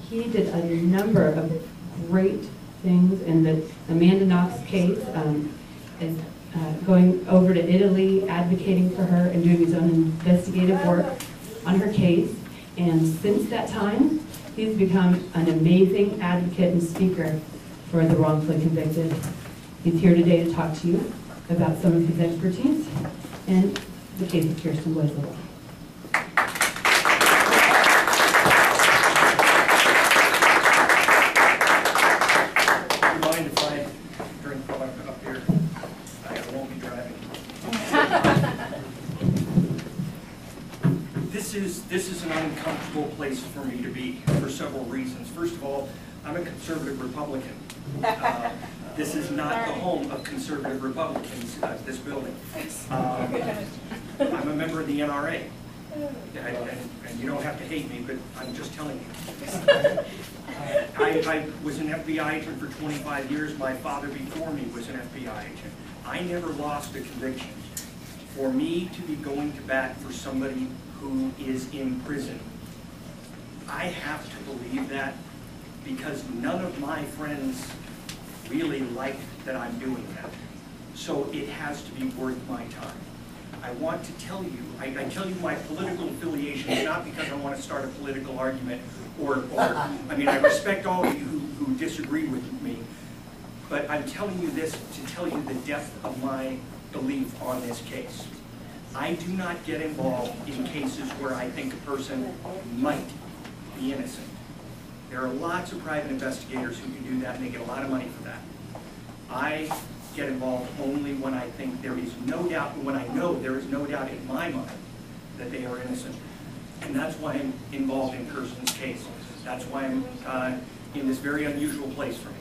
he did a number of great things in the Amanda Knox case, is going over to Italy, advocating for her, and doing his own investigative work on her case. And since that time, he's become an amazing advocate and speaker for the wrongfully convicted. He's here today to talk to you about some of his expertise and the case of Kirstin Lobato. This is an uncomfortable place for me to be for several reasons. First of all, I'm a conservative Republican. This is not the home of conservative Republicans, this building. I'm a member of the NRA. And you don't have to hate me, but I'm just telling you. I was an FBI agent for 25 years. My father before me was an FBI agent. I never lost a conviction. For me to be going to bat for somebody who is in prison, I have to believe that because none of my friends really like that I'm doing that. So it has to be worth my time. I want to tell you, I tell you my political affiliation, not because I want to start a political argument or I mean, I respect all of you who disagree with me, but I'm telling you this to tell you the depth of my belief on this case. I do not get involved in cases where I think a person might be innocent. There are lots of private investigators who can do that and they get a lot of money for that. I get involved only when I think there is no doubt, when I know there is no doubt in my mind that they are innocent. And that's why I'm involved in Kirstin's case. That's why I'm in this very unusual place for me.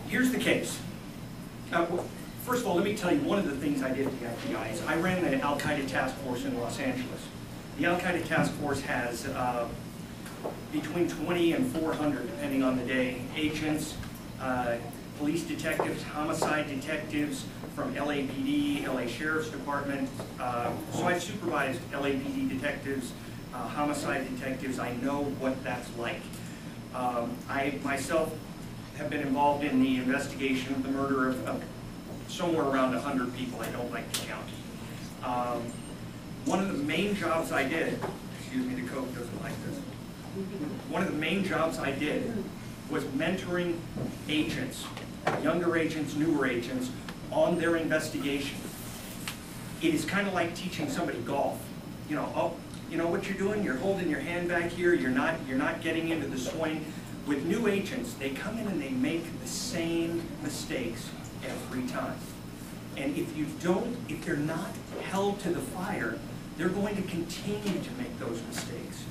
Here's the case. First of all, let me tell you one of the things I did at the FBI is I ran the Al-Qaeda task force in Los Angeles. The Al-Qaeda task force has between 20 and 400, depending on the day, agents, police detectives, homicide detectives from LAPD, LA Sheriff's Department. So I've supervised LAPD detectives, homicide detectives. I know what that's like. I myself have been involved in the investigation of the murder of somewhere around 100 people. I don't like to count. One of the main jobs I did, excuse me, the Coke doesn't like this. One of the main jobs I did was mentoring agents, younger agents, newer agents, on their investigation. It is kind of like teaching somebody golf. You know, oh, you know what you're doing? You're holding your hand back here. You're not getting into the swing. With new agents, they come in and they make the same mistakes every time. And if they're not held to the fire, they're going to continue to make those mistakes.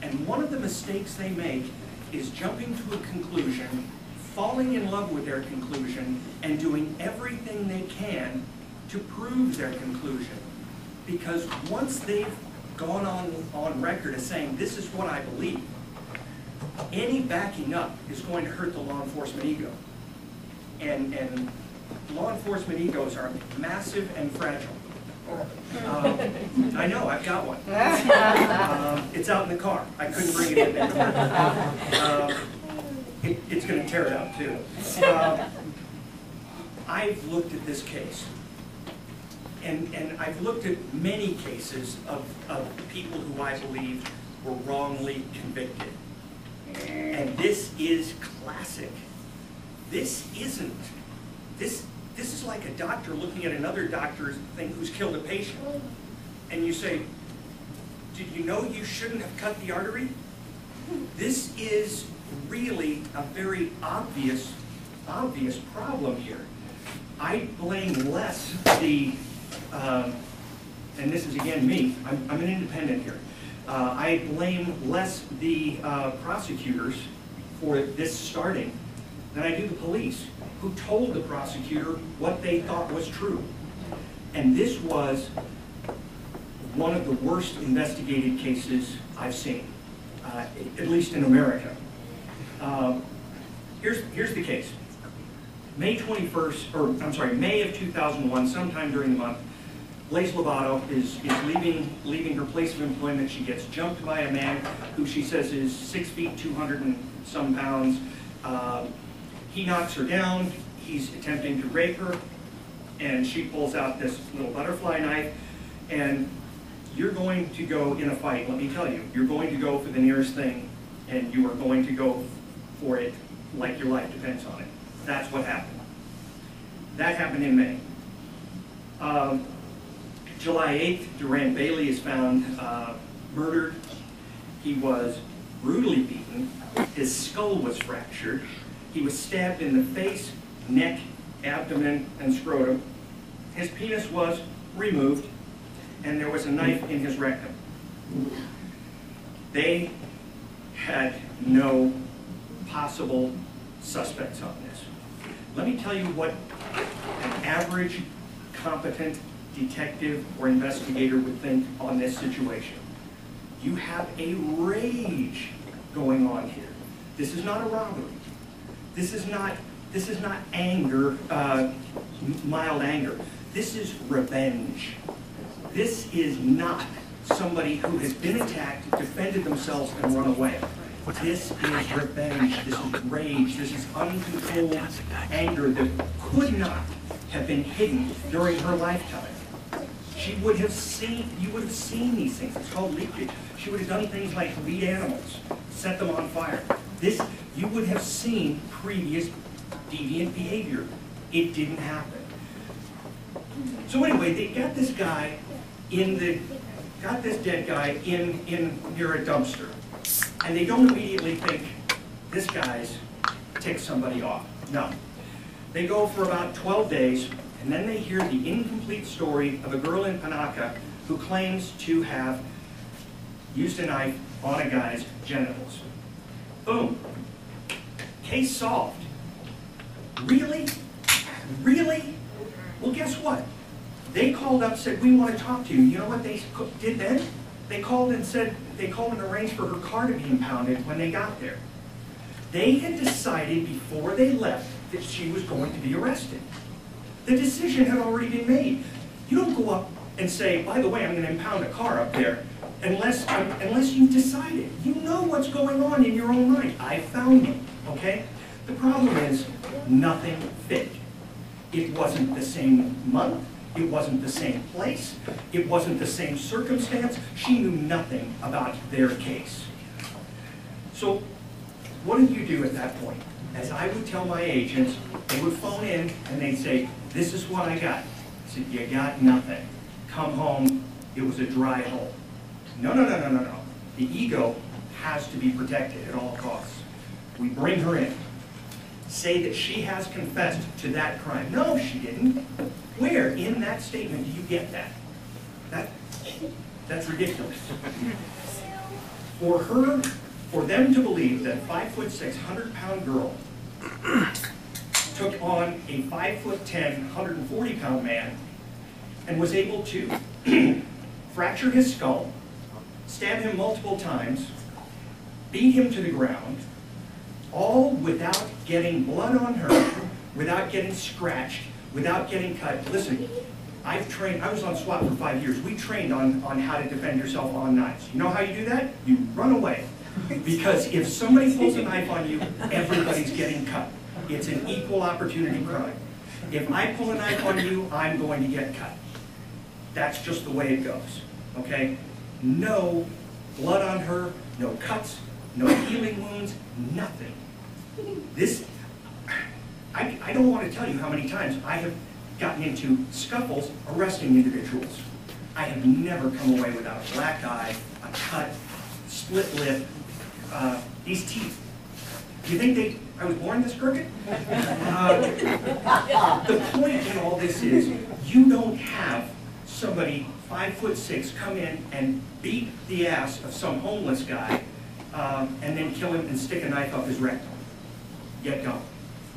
And one of the mistakes they make is jumping to a conclusion, falling in love with their conclusion, and doing everything they can to prove their conclusion. Because once they've gone on record as saying, this is what I believe, any backing up is going to hurt the law enforcement ego. And law enforcement egos are massive and fragile. I know, I've got one. It's out in the car. I couldn't bring it in there. It's going to tear it out too. I've looked at this case, and I've looked at many cases of people who I believe were wrongly convicted. And this is classic. This isn't. This is like a doctor looking at another doctor's thing who's killed a patient. And you say, did you know you shouldn't have cut the artery? This is really a very obvious problem here. I blame less the, and this is again me, I'm an independent here. I blame less the prosecutors for this starting than I do the police, who told the prosecutor what they thought was true. And this was one of the worst investigated cases I've seen, at least in America. Here's the case. May 21st, or I'm sorry, May of 2001, sometime during the month, Kirstin Lobato is leaving her place of employment. She gets jumped by a man who she says is 6 feet, 200 and some pounds. He knocks her down. He's attempting to rape her, and she pulls out this little butterfly knife. And you're going to go in a fight, let me tell you. You're going to go for the nearest thing, and you are going to go for it like your life depends on it. That's what happened. That happened in May. July 8th, Durant Bailey is found murdered. He was brutally beaten. His skull was fractured. He was stabbed in the face, neck, abdomen, and scrotum. His penis was removed, and there was a knife in his rectum. They had no possible suspects on this. Let me tell you what an average, competent detective or investigator would think on this situation. You have a rage going on here. This is not a robbery. This is not anger, mild anger. This is revenge. This is not somebody who has been attacked, defended themselves, and run away. This is revenge. This is rage. This is uncontrolled anger that could not have been hidden during her lifetime. She would have seen, you would have seen these things. It's called leakage. She would have done things like lead animals, set them on fire. This, you would have seen previous deviant behavior. It didn't happen. So anyway, they got this guy got this dead guy in near a dumpster. And they don't immediately think, this guy's ticked somebody off. No. They go for about 12 days, and then they hear the incomplete story of a girl in Panaca who claims to have used a knife on a guy's genitals. Boom. Case solved. Really? Really? Well, guess what? They called up and said, we want to talk to you. You know what they did then? They called and arranged for her car to be impounded when they got there. They had decided before they left that she was going to be arrested. The decision had already been made. You don't go up and say, by the way, I'm going to impound a car up there, unless you've decided. You know what's going on in your own mind. I found you, okay? The problem is, nothing fit. It wasn't the same month. It wasn't the same place. It wasn't the same circumstance. She knew nothing about their case. So what did you do at that point? As I would tell my agents, they would phone in and they'd say, this is what I got. I said, you got nothing. Come home, it was a dry hole. No, no, no, no, no, no. The ego has to be protected at all costs. We bring her in. Say that she has confessed to that crime. No, she didn't. Where in that statement do you get that? That's ridiculous. For them to believe that 5'6", 100-pound girl took on a 5'10", 140-pound man and was able to fracture his skull, stab him multiple times, beat him to the ground, all without getting blood on her, without getting scratched, without getting cut. Listen, I was on SWAT for 5 years. We trained on how to defend yourself on knives. You know how you do that? You run away. Because if somebody pulls a knife on you, everybody's getting cut. It's an equal opportunity crime. If I pull a knife on you, I'm going to get cut. That's just the way it goes, okay? No blood on her, no cuts, no healing wounds, nothing. This, I don't want to tell you how many times I have gotten into scuffles arresting individuals. I have never come away without a black eye, a cut, split lip, these teeth. Do you think I was born this crooked? The point in all this is, you don't have somebody 5'6" come in and beat the ass of some homeless guy and then kill him and stick a knife up his rectum. You don't.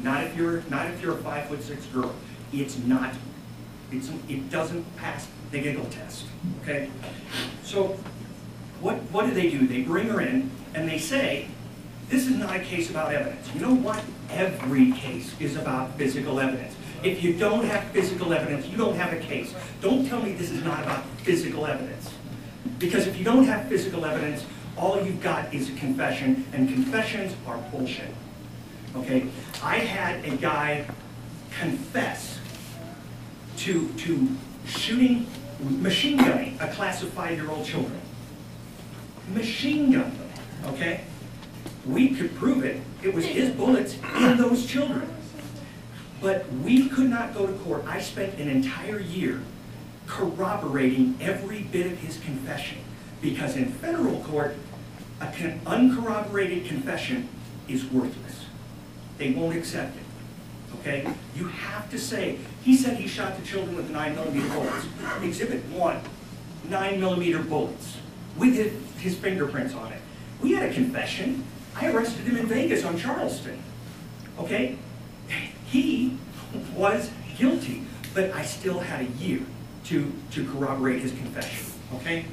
Not if you're a 5'6" girl. It doesn't pass the giggle test. Okay? So what do? They bring her in and they say, this is not a case about evidence. You know what? Every case is about physical evidence. If you don't have physical evidence, you don't have a case. Don't tell me this is not about physical evidence. Because if you don't have physical evidence, all you've got is a confession, and confessions are bullshit. Okay? I had a guy confess to shooting, machine gunning a class of 5-year-old children. Machine gun them, okay? We could prove it. It was his bullets in those children. But we could not go to court. I spent an entire year corroborating every bit of his confession, because in federal court, an uncorroborated confession is worthless. They won't accept it, okay? You have to say, he said he shot the children with 9mm bullets. Exhibit 1, 9mm bullets with his fingerprints on it. We had a confession. I arrested him in Vegas on Charleston, okay? He was guilty, but I still had a year to corroborate his confession, okay?